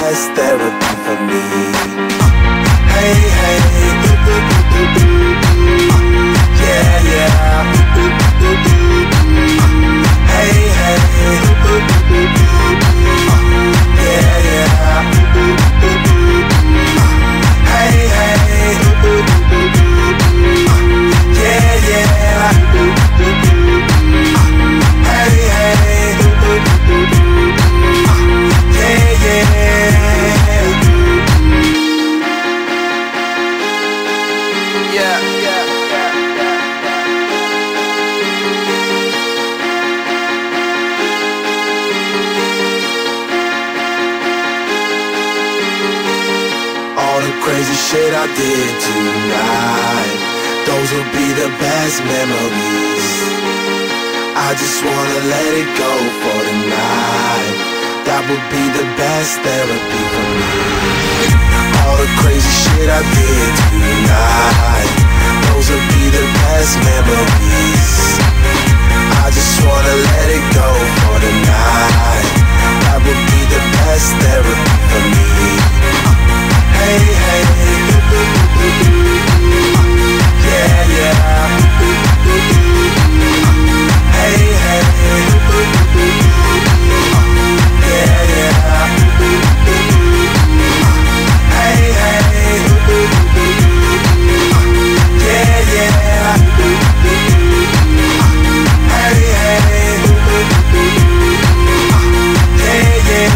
best therapy for me. Hey, hey, yeah, yeah. Hey, hey, yeah, yeah. Hey, hey, yeah, yeah. Hey, hey, yeah, yeah. Yeah, yeah. All the crazy shit I did tonight, those will be the best memories. I just wanna let it go for the night. That would be the best therapy for me. All the crazy shit I did tonight, those will be the best memories. I just wanna let it go for the night. That would be the best therapy for me. Hey, hey, yeah, yeah. Hey, hey, yeah, yeah. Hey, hey, yeah, yeah. Hey, hey, yeah, yeah.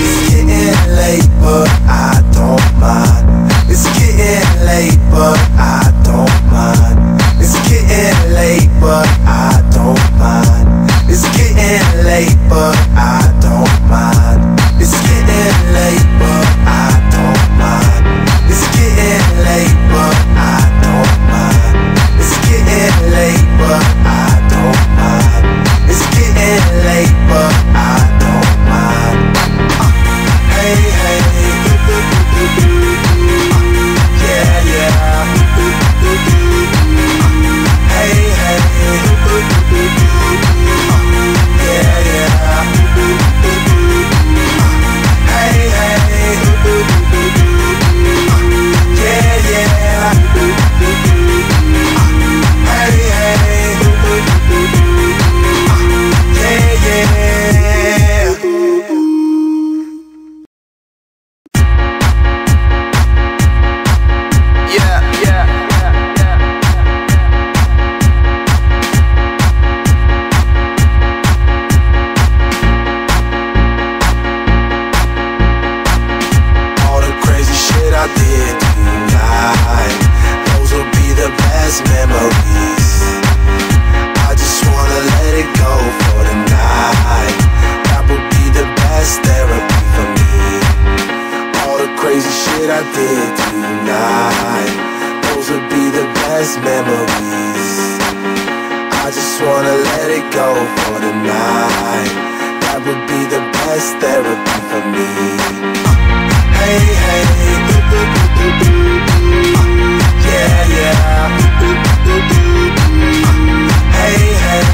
It's getting late, but I don't mind. It's getting late, but I don't mind. It's getting late, but I don't mind. It's getting late, but I don't mind. It's getting late, but I don't mind. It's getting late, but I don't mind. It's getting late, but I don't mind. It's getting late, but I don't mind. Hey, hey, yeah, yeah. Hey, hey, yeah, yeah. Hey, hey, yeah, yeah. Hey, hey, yeah, yeah. Yeah, yeah. All the crazy shit I did tonight, those will be the best memories. I just wanna let it go for the night. That would be the best therapy for me. All the crazy shit I did tonight, those would be the best memories. I just wanna let it go for the night. That would be the best therapy for me. Hey, hey, yeah, yeah. Hey, hey,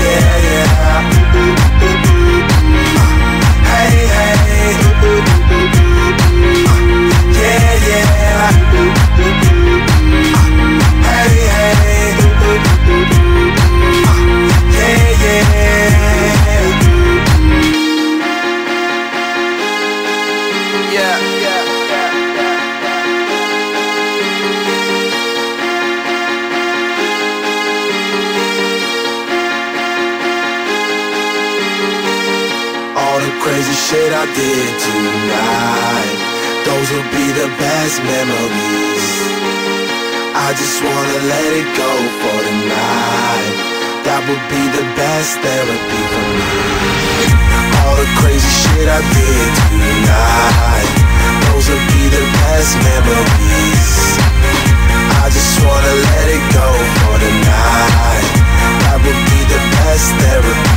yeah, yeah. Hey, hey, yeah, yeah. Hey, hey, yeah, yeah. Yeah, yeah. All the crazy shit I did tonight, those will be the best memories. I just wanna let it go for the night. That would be the best therapy for me. All the crazy shit I did tonight, those will be the best memories. I just wanna let it go for the night. That would be the best therapy.